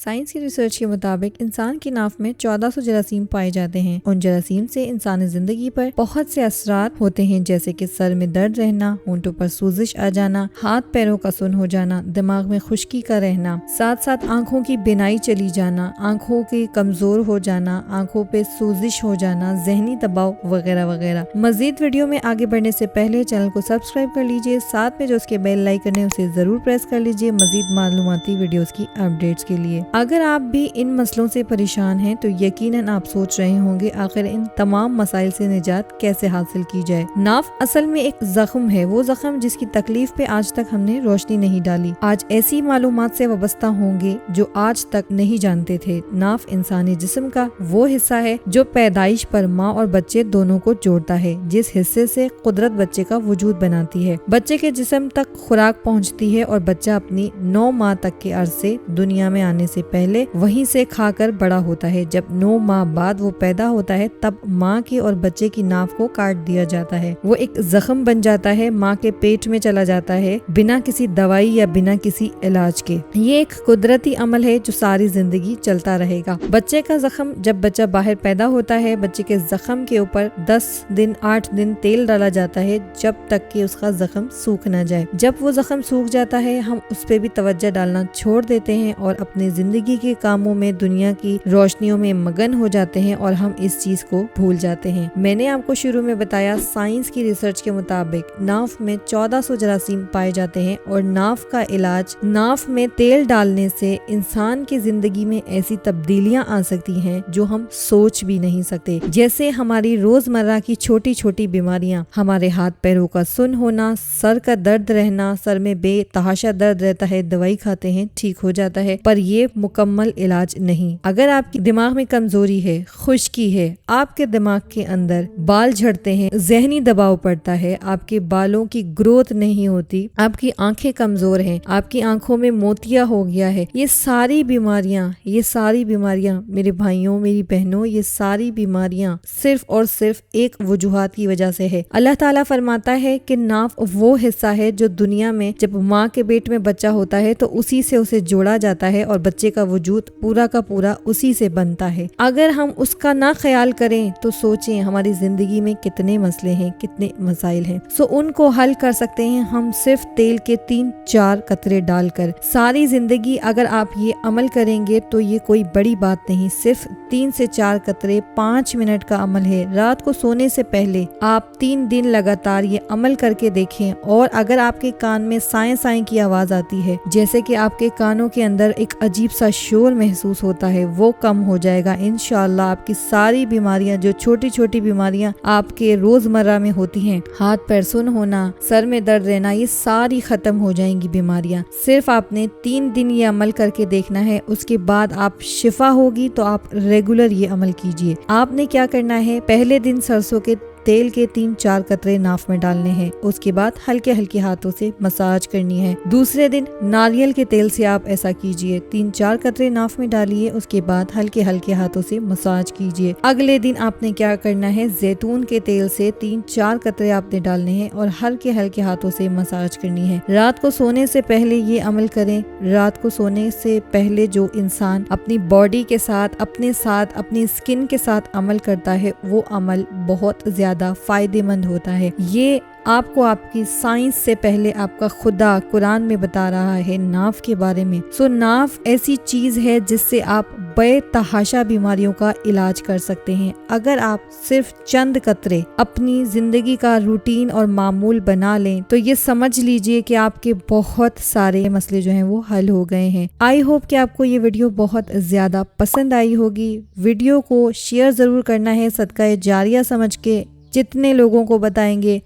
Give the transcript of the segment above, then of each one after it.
Science کی research کے مطابق انسان کی ناف میں 1400 جراثیم پائے جاتے ہیں۔ ان جراثیم سے انسانی زندگی پر بہت سے اثرات ہوتے ہیں، جیسے کہ سر میں درد رہنا، ہونٹوں پر سوزش آ جانا، ہاتھ پیروں کا سن ہو جانا، دماغ میں خشکی کا رہنا، ساتھ ساتھ آنکھوں کی بینائی چلی جانا، آنکھوں کے کمزور ہو جانا، آنکھوں پہ سوزش ہو جانا، ذہنی دباؤ وغیرہ وغیرہ۔ مزید ویڈیو میں آگے بڑھنے سے پہلے چینل کو سبسکرائب کر لیجئے، ساتھ میں جو اس کے بیل آئیکن ہے اسے ضرور پریس کر لیجئے مزید معلوماتی ویڈیوز کی اپڈیٹس کے لیے۔ اگر آپ بھی ان مسئلوں سے پریشان ہیں تو یقیناً آپ سوچ رہے ہوں گے آخر ان تمام مسائل سے نجات کیسے حاصل کی جائے۔ ناف اصل میں ایک زخم ہے، وہ زخم جس کی تکلیف پہ آج تک ہم نے روشنی نہیں ڈالی۔ آج ایسی معلومات سے وابستہ ہوں گے جو آج تک نہیں جانتے تھے۔ ناف انسانی جسم کا وہ حصہ ہے جو پیدائش پر ماں اور بچے دونوں کو جوڑتا ہے، جس حصے سے قدرت بچے کا وجود بناتی ہے۔ بچے کے جسم تک خوراک پہنچتی ہے اور بچہ اپنی 9 ماہ تک کے عرصے دنیا میں آنے سے پہلے وہیں سے کھا کر بڑا ہوتا ہے۔ جب 9 ماہ بعد وہ پیدا ہوتا ہے تب ماں کے اور بچے کی ناف کو کاٹ دیا جاتا ہے، وہ ایک زخم بن جاتا ہے، ماں کے پیٹ میں چلا جاتا ہے بنا کسی دوائی یا بنا کسی علاج کے۔ یہ ایک قدرتی عمل ہے جو ساری زندگی چلتا رہے گا۔ بچے کا زخم، جب بچہ باہر پیدا ہوتا ہے بچے کے زخم کے اوپر 10 دن 8 دن تیل ڈالا جاتا ہے جب تک کہ اس کا زخم سوکھ نہ جائے۔ جب وہ زخم سوکھ جاتا ہے ہم اس پہ بھی توجہ ڈالنا چھوڑ دیتے ہیں اور اپنے زندگی کے کاموں میں دنیا کی روشنیوں میں مگن ہو جاتے ہیں اور ہم اس چیز کو بھول جاتے ہیں۔ میں نے آپ کو شروع میں بتایا سائنس کی ریسرچ کے مطابق ناف میں 1400 جراثیم پائے جاتے ہیں اور ناف کا علاج، ناف میں تیل ڈالنے سے انسان کی زندگی میں ایسی تبدیلیاں آ سکتی ہیں جو ہم سوچ بھی نہیں سکتے، جیسے ہماری روزمرہ کی چھوٹی چھوٹی بیماریاں، ہمارے ہاتھ پیروں کا سن ہونا، سر کا درد رہنا، سر میں بے تحاشا درد رہتا ہے، دوائی کھاتے ہیں ٹھیک ہو جاتا ہے، پر یہ مکمل علاج نہیں۔ اگر آپ کی دماغ میں کمزوری ہے، خشکی ہے، آپ کے دماغ کے اندر بال جھڑتے ہیں، ذہنی دباؤ پڑتا ہے، آپ کے بالوں کی گروتھ نہیں ہوتی، آپ کی آنکھیں کمزور ہیں، آپ کی آنکھوں میں موتیا ہو گیا ہے، یہ ساری بیماریاں میرے بھائیوں میری بہنوں، یہ ساری بیماریاں صرف اور صرف ایک وجوہات کی وجہ سے ہے۔ اللہ تعالیٰ فرماتا ہے کہ ناف وہ حصہ ہے جو دنیا میں جب ماں کے پیٹ میں بچہ ہوتا ہے تو اسی سے اسے جوڑا جاتا ہے اور بچے کا وجود پورا کا پورا اسی سے بنتا ہے۔ اگر ہم اس کا نہ خیال کریں تو سوچیں ہماری زندگی میں کتنے مسئلے ہیں، کتنے مسائل ہیں۔ ان کو حل کر سکتے ہیں ہم صرف تیل کے 3-4 قطرے ڈال کر۔ ساری زندگی اگر آپ یہ عمل کریں گے تو یہ کوئی بڑی بات نہیں، صرف 3 سے 4 قطرے 5 منٹ کا عمل ہے۔ رات کو سونے سے پہلے آپ 3 دن لگاتار یہ عمل کر کے دیکھیں، اور اگر آپ کے کان میں سائیں سائیں کی آواز آتی ہے، جیسے کہ آپ کے کانوں کے اندر ایک عجیب سا شور محسوس ہوتا ہے، وہ کم ہو جائے گا انشاءاللہ۔ آپ کی ساری بیماریاں، جو چھوٹی چھوٹی بیماریاں آپ کے روزمرہ میں ہوتی ہیں، ہاتھ پیر سن ہونا، سر میں درد رہنا، یہ ساری ختم ہو جائیں گی بیماریاں۔ صرف آپ نے 3 دن یہ عمل کر کے دیکھنا ہے، اس کے بعد آپ شفا ہوگی تو آپ ریگولر یہ عمل کیجئے۔ آپ نے کیا کرنا ہے، پہلے دن سرسوں کے تیل کے 3-4 قطرے ناف میں ڈالنے ہیں، اس کے بعد ہلکے ہلکے ہاتھوں سے مساج کرنی ہے۔ دوسرے دن ناریل کے تیل سے آپ ایسا کیجئے، 3-4 قطرے ناف میں ڈالیے، اس کے بعد ہلکے ہلکے ہاتھوں سے مساج کیجئے۔ اگلے دن آپ نے کیا کرنا ہے، زیتون کے تیل سے 3-4 قطرے آپ نے ڈالنے ہیں اور ہلکے ہلکے ہاتھوں سے مساج کرنی ہے۔ رات کو سونے سے پہلے یہ عمل کریں۔ رات کو سونے سے پہلے جو انسان اپنی باڈی کے ساتھ، اپنے ساتھ، اپنی سکن کے ساتھ عمل کرتا ہے وہ عمل بہت زیادہ فائدہ مند ہوتا ہے۔ یہ آپ کو آپ کی سائنس سے پہلے آپ کا خدا قرآن میں بتا رہا ہے ناف کے بارے میں۔ ناف ایسی چیز ہے جس سے آپ بے تحاشا بیماریوں کا علاج کر سکتے ہیں۔ اگر آپ صرف چند قطرے اپنی زندگی کا روٹین اور معمول بنا لیں تو یہ سمجھ لیجئے کہ آپ کے بہت سارے مسئلے جو ہیں وہ حل ہو گئے ہیں۔ آئی ہوپ کہ آپ کو یہ ویڈیو بہت زیادہ پسند آئی ہوگی۔ ویڈیو کو شیئر ضرور کرنا ہے، صدقہ جاریہ سمجھ کے جتنے لوگوں کو بتائیں گے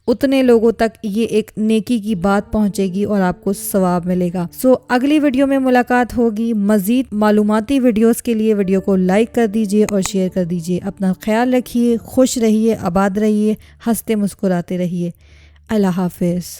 اتنے لوگوں تک یہ ایک نیکی کی بات پہنچے گی اور آپ کو ثواب ملے گا۔ اگلی ویڈیو میں ملاقات ہوگی۔ مزید معلوماتی ویڈیوز کے لیے ویڈیو کو لائک کر دیجئے اور شیئر کر دیجئے۔ اپنا خیال رکھیے، خوش رہیے، آباد رہیے، ہنستے مسکراتے رہیے۔ اللہ حافظ۔